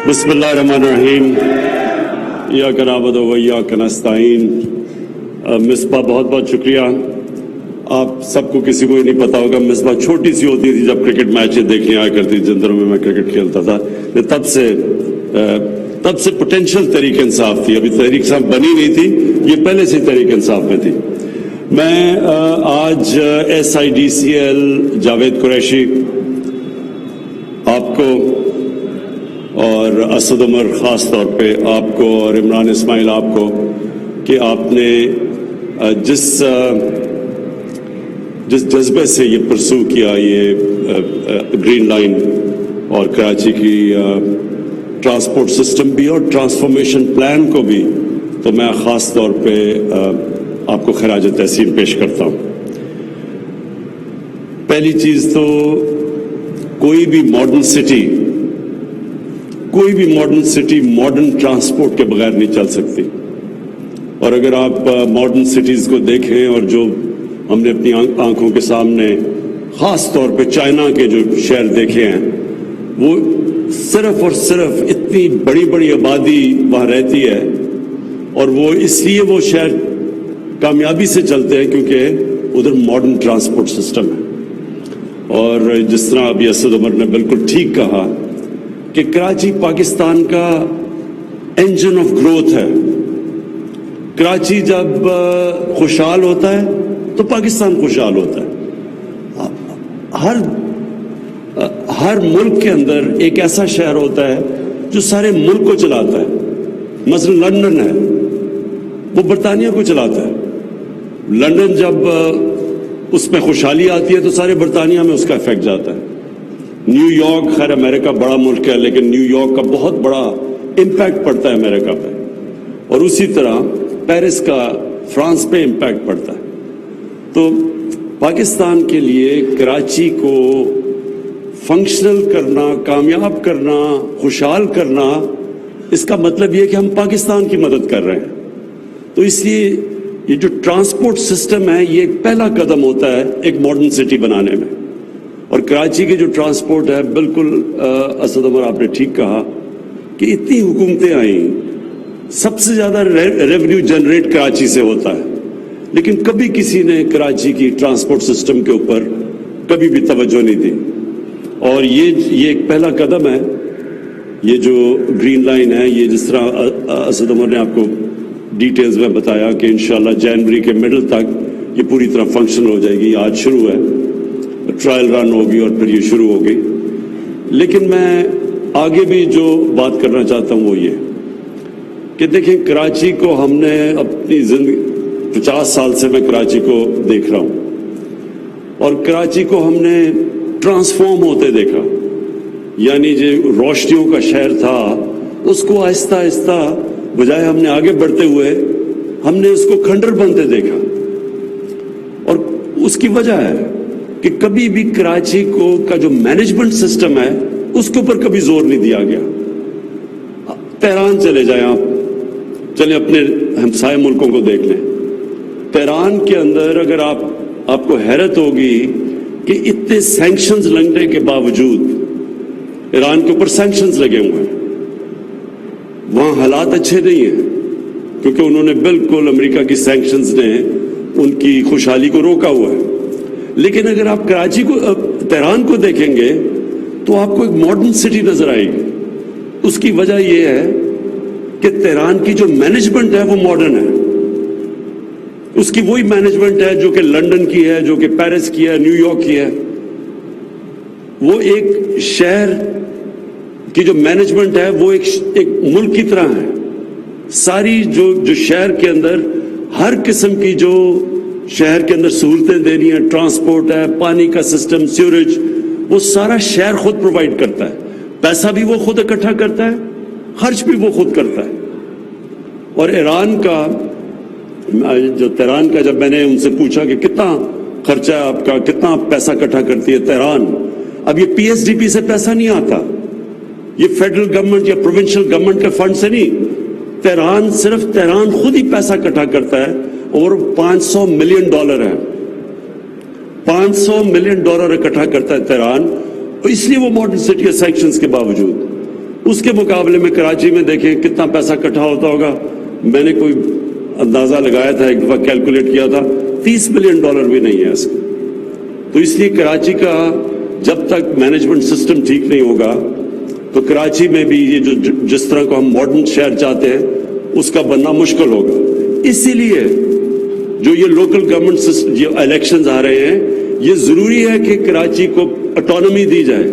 بسم اللہ الرحمن الرحیم ایاک نعبد و ایاک نستعین. مصباح بہت بہت شکریہ. آپ سب کو کسی کو نہیں پتا ہوگا مصباح چھوٹی سی ہوتی تھی جب کرکٹ میچیں دیکھنے آیا کرتی جن دنوں میں کرکٹ کھیلتا تھا. تب سے پوٹینشیل تحریک انصاف تھی. ابھی تحریک انصاف بنی نہیں تھی, یہ پہلے سے تحریک انصاف میں تھی. میں آج SIDCL جاوید قریشی آپ کو اور اسد عمر خاص طور پہ آپ کو اور عمران اسماعیل آپ کو کہ آپ نے جس جذبے سے یہ پرسو کیا یہ گرین لائن اور کراچی کی ٹرانسپورٹ سسٹم بھی اور ٹرانسفارمیشن پلان کو بھی, تو میں خاص طور پہ آپ کو خراج تحسین پیش کرتا ہوں. پہلی چیز تو کوئی بھی ماڈرن سٹی ماڈرن ٹرانسپورٹ کے بغیر نہیں چل سکتی. اور اگر آپ ماڈرن سٹیز کو دیکھیں اور جو ہم نے اپنی آنکھوں کے سامنے خاص طور پہ چائنا کے جو شہر دیکھے ہیں, وہ صرف اور صرف اتنی بڑی بڑی آبادی وہاں رہتی ہے اور وہ اس لیے وہ شہر کامیابی سے چلتے ہیں کیونکہ ادھر ماڈرن ٹرانسپورٹ سسٹم ہے. اور جس طرح ابھی اسد عمر نے بالکل ٹھیک کہا کہ کراچی پاکستان کا انجن آف گروتھ ہے. کراچی جب خوشحال ہوتا ہے تو پاکستان خوشحال ہوتا ہے. ہر ملک کے اندر ایک ایسا شہر ہوتا ہے جو سارے ملک کو چلاتا ہے. مثلا لندن ہے, وہ برطانیہ کو چلاتا ہے. لندن جب اس میں خوشحالی آتی ہے تو سارے برطانیہ میں اس کا افیکٹ جاتا ہے. نیو یارک, خیر امریکہ بڑا ملک ہے لیکن نیو یارک کا بہت بڑا امپیکٹ پڑتا ہے امریکہ پہ, اور اسی طرح پیرس کا فرانس پہ امپیکٹ پڑتا ہے. تو پاکستان کے لیے کراچی کو فنکشنل کرنا, کامیاب کرنا, خوشحال کرنا, اس کا مطلب یہ کہ ہم پاکستان کی مدد کر رہے ہیں. تو اس لیے یہ جو ٹرانسپورٹ سسٹم ہے یہ ایک پہلا قدم ہوتا ہے ایک ماڈرن سٹی بنانے میں. اور کراچی کی جو ٹرانسپورٹ ہے, بالکل اسد عمر آپ نے ٹھیک کہا کہ اتنی حکومتیں آئیں, سب سے زیادہ ریونیو جنریٹ کراچی سے ہوتا ہے, لیکن کبھی کسی نے کراچی کی ٹرانسپورٹ سسٹم کے اوپر کبھی بھی توجہ نہیں دی. اور یہ ایک پہلا قدم ہے. یہ جو گرین لائن ہے, یہ جس طرح اسد عمر نے آپ کو ڈیٹیلز میں بتایا کہ انشاءاللہ جنوری کے مڈل تک یہ پوری طرح فنکشن ہو جائے گی. آج شروع ہے, ٹرائل رن ہوگی اور پھر یہ شروع ہوگی. لیکن میں آگے بھی جو بات کرنا چاہتا ہوں وہ یہ کہ دیکھیں, کراچی کو ہم نے اپنی زندگی 50 سال سے میں کراچی کو دیکھ رہا ہوں اور کراچی کو ہم نے ٹرانسفارم ہوتے دیکھا. یعنی جو روشنیوں کا شہر تھا اس کو آہستہ آہستہ بجائے ہم نے آگے بڑھتے ہوئے ہم نے اس کو کھنڈر بنتے دیکھا. اور اس کی وجہ ہے کہ کبھی بھی کراچی کا جو مینجمنٹ سسٹم ہے اس کے اوپر کبھی زور نہیں دیا گیا. تہران چلے جائیں آپ, چلیں اپنے ہمسائے ملکوں کو دیکھ لیں. تہران کے اندر اگر آپ کو حیرت ہوگی کہ اتنے سینکشنز لگنے کے باوجود ایران کے اوپر سینکشنز لگے ہوئے ہیں, وہاں حالات اچھے نہیں ہیں کیونکہ انہوں نے بالکل امریکہ کی سینکشنز نے ان کی خوشحالی کو روکا ہوا ہے. لیکن اگر آپ کراچی کو, تہران کو دیکھیں گے تو آپ کو ایک ماڈرن سٹی نظر آئے گی. اس کی وجہ یہ ہے کہ تہران کی جو مینجمنٹ ہے وہ ماڈرن ہے. اس کی وہی مینجمنٹ ہے جو کہ لندن کی ہے, جو کہ پیرس کی ہے, نیو یارک کی ہے. وہ ایک شہر کی جو مینجمنٹ ہے وہ ایک ملک کی طرح ہے. ساری جو شہر کے اندر ہر قسم کی جو شہر کے اندر سہولتیں دینی ہیں, ٹرانسپورٹ ہے, پانی کا سسٹم, سیوریج, وہ سارا شہر خود پرووائڈ کرتا ہے. پیسہ بھی وہ خود اکٹھا کرتا ہے, خرچ بھی وہ خود کرتا ہے. اور ایران کا جو تہران کا جب میں نے ان سے پوچھا کہ کتنا خرچہ ہے آپ کا, کتنا پیسہ اکٹھا کرتی ہے تہران, اب یہ PSDP سے پیسہ نہیں آتا, یہ فیڈرل گورنمنٹ یا پروونشل گورنمنٹ کے فنڈ سے نہیں. صرف تہران خود ہی پیسہ اکٹھا کرتا ہے اور $500 ملین ہے. $500 ملین اکٹھا کرتا ہے تہران, اور اس لیے وہ ماڈرن سٹی ہے سینکشنز کے باوجود. اس کے مقابلے میں کراچی میں دیکھیں کتنا پیسہ اکٹھا ہوتا ہوگا. میں نے کوئی اندازہ لگایا تھا، ایک دفعہ کیلکولیٹ کیا تھا، $30 بلین بھی نہیں ہے اس کا. تو اس لیے کراچی کا جب تک مینجمنٹ سسٹم ٹھیک نہیں ہوگا تو کراچی میں بھی یہ جس طرح کو ہم ماڈرن شہر چاہتے ہیں اس کا بننا مشکل ہوگا. اسی لیے جو یہ لوکل گورنمنٹ جو الیکشنز آ رہے ہیں، یہ ضروری ہے کہ کراچی کو اٹانومی دی جائے.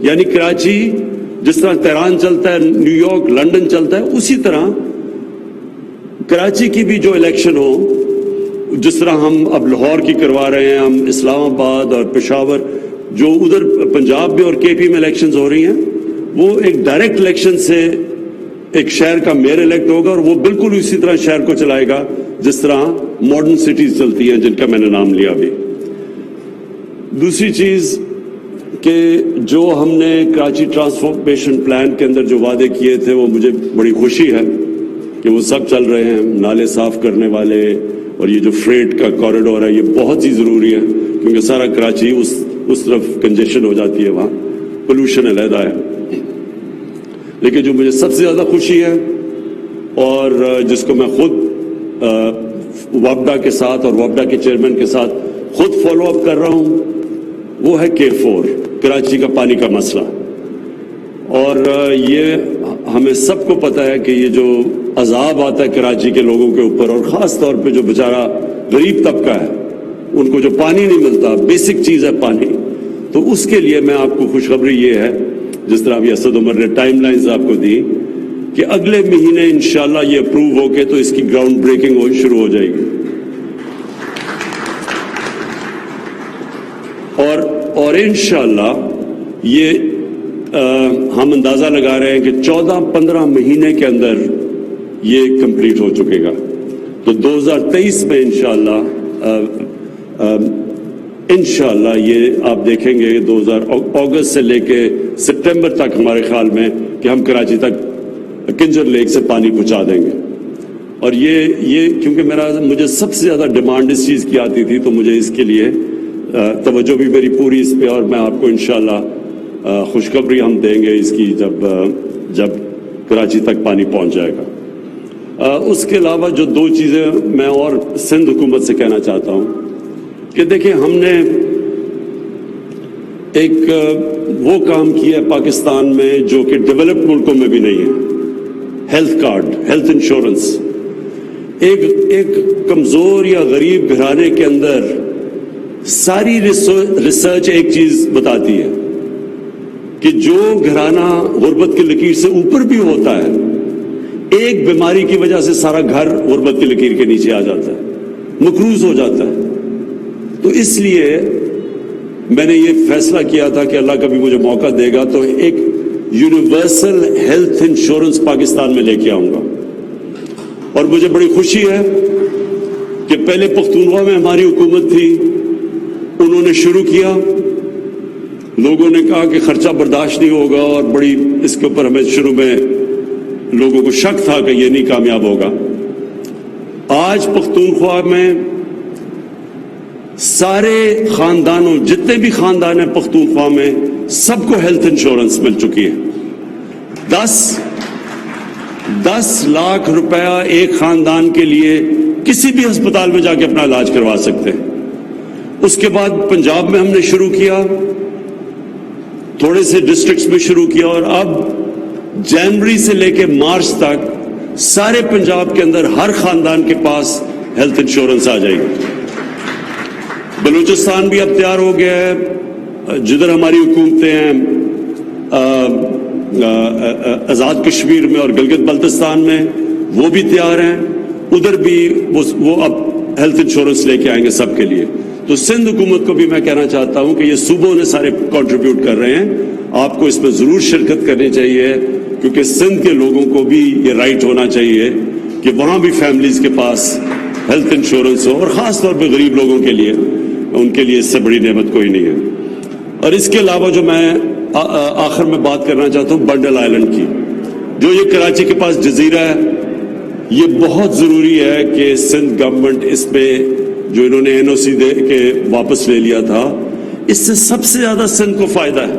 یعنی کراچی جس طرح تہران چلتا ہے، نیو یارک، لنڈن چلتا ہے، اسی طرح کراچی کی بھی جو الیکشن ہو، جس طرح ہم اب لاہور کی کروا رہے ہیں، ہم اسلام آباد اور پشاور، جو ادھر پنجاب میں اور کے پی میں الیکشنز ہو رہی ہیں، وہ ایک ڈائریکٹ الیکشن سے ایک شہر کا میئر الیکٹ ہوگا اور وہ بالکل اسی طرح شہر کو چلائے گا جس طرح ماڈرن سٹیز چلتی ہیں جن کا میں نے نام لیا ابھی. دوسری چیز کہ جو ہم نے کراچی ٹرانسفارمیشن پلان کے اندر جو وعدے کیے تھے، وہ مجھے بڑی خوشی ہے کہ وہ سب چل رہے ہیں. نالے صاف کرنے والے اور یہ جو فریٹ کا کوریڈور ہے، یہ بہت ہی ضروری ہے کیونکہ سارا کراچی اس طرف کنجیشن ہو جاتی ہے، وہاں پولوشن علیحدہ ہے. لیکن جو مجھے سب سے زیادہ خوشی ہے اور جس کو میں خود وابڈا کے ساتھ اور وابڈا کے چیئرمین کے ساتھ خود فالو اپ کر رہا ہوں، وہ ہے K4 کراچی کا پانی کا مسئلہ. اور یہ ہمیں سب کو پتہ ہے کہ یہ جو عذاب آتا ہے کراچی کے لوگوں کے اوپر، اور خاص طور پہ جو بیچارہ غریب طبقہ ہے، ان کو جو پانی نہیں ملتا، بیسک چیز ہے پانی. تو اس کے لیے میں آپ کو خوشخبری یہ ہے، جس طرح ابھی اسد عمر نے ٹائم لائنز آپ کو دی، کہ اگلے مہینے انشاءاللہ یہ اپروو ہو کے تو اس کی گراؤنڈ بریکنگ شروع ہو جائے گی. اور انشاءاللہ یہ ہم اندازہ لگا رہے ہیں کہ 14-15 مہینے کے اندر یہ کمپلیٹ ہو چکے گا. تو 2023 میں انشاءاللہ یہ آپ دیکھیں گے اگست سے لے کے سپٹمبر تک ہمارے خیال میں کہ ہم کراچی تک کنجر لیک سے پانی پہنچا دیں گے. اور یہ کیونکہ مجھے سب سے زیادہ ڈیمانڈ اس چیز کی آتی تھی، تو مجھے اس کے لیے توجہ بھی میری پوری اس پہ، اور میں آپ کو انشاءاللہ خوشخبری ہم دیں گے اس کی جب کراچی تک پانی پہنچ جائے گا. اس کے علاوہ جو دو چیزیں میں اور سندھ حکومت سے کہنا چاہتا ہوں کہ دیکھیں، ہم نے ایک وہ کام کیا ہے پاکستان میں جو کہ ڈیولپڈ ملکوں میں بھی نہیں ہے، ہیلتھ کارڈ، ہیلتھ انشورنس. ایک کمزور یا غریب گھرانے کے اندر ساری ریسرچ ایک چیز بتاتی ہے کہ جو گھرانہ غربت کی لکیر سے اوپر بھی ہوتا ہے، ایک بیماری کی وجہ سے سارا گھر غربت کی لکیر کے نیچے آ جاتا ہے، مقروض ہو جاتا ہے. تو اس لیے میں نے یہ فیصلہ کیا تھا کہ اللہ کبھی مجھے موقع دے گا تو ایک یونیورسل ہیلتھ انشورنس پاکستان میں لے کے آؤں گا. اور مجھے بڑی خوشی ہے کہ پہلے پختونخوا میں ہماری حکومت تھی، انہوں نے شروع کیا، لوگوں نے کہا کہ خرچہ برداشت نہیں ہوگا، اور بڑی اس کے اوپر ہمیں شروع میں لوگوں کو شک تھا کہ یہ نہیں کامیاب ہوگا. آج پختونخوا میں سارے خاندانوں، جتنے بھی خاندان ہیں پختونخوا میں، سب کو ہیلتھ انشورنس مل چکی ہے. 10 لاکھ روپیہ ایک خاندان کے لیے کسی بھی ہسپتال میں جا کے اپنا علاج کروا سکتے ہیں. اس کے بعد پنجاب میں ہم نے شروع کیا، تھوڑے سے ڈسٹرکٹس میں شروع کیا، اور اب جنوری سے لے کے مارچ تک سارے پنجاب کے اندر ہر خاندان کے پاس ہیلتھ انشورنس آ جائے گی. بلوچستان بھی اب تیار ہو گیا ہے، جدھر ہماری حکومتیں ہیں آزاد کشمیر میں اور گلگت بلتستان میں، وہ بھی تیار ہیں، ادھر بھی وہ اب ہیلتھ انشورنس لے کے آئیں گے سب کے لیے. تو سندھ حکومت کو بھی میں کہنا چاہتا ہوں کہ یہ صوبوں نے سارے کنٹریبیوٹ کر رہے ہیں، آپ کو اس میں ضرور شرکت کرنی چاہیے، کیونکہ سندھ کے لوگوں کو بھی یہ رائٹ ہونا چاہیے کہ وہاں بھی فیملیز کے پاس ہیلتھ انشورنس ہو، اور خاص طور پہ غریب لوگوں کے لیے، ان کے لیے اس سے بڑی نعمت کوئی نہیں ہے. اور اس کے علاوہ جو میں آخر میں بات کرنا چاہتا ہوں بنڈل آئلینڈ کی، جو یہ کراچی کے پاس جزیرہ ہے، یہ بہت ضروری ہے کہ سندھ گورنمنٹ اس پہ، جو انہوں نے NOC دے کے واپس لے لیا تھا، اس سے سب سے زیادہ سندھ کو فائدہ ہے.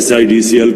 SIDCL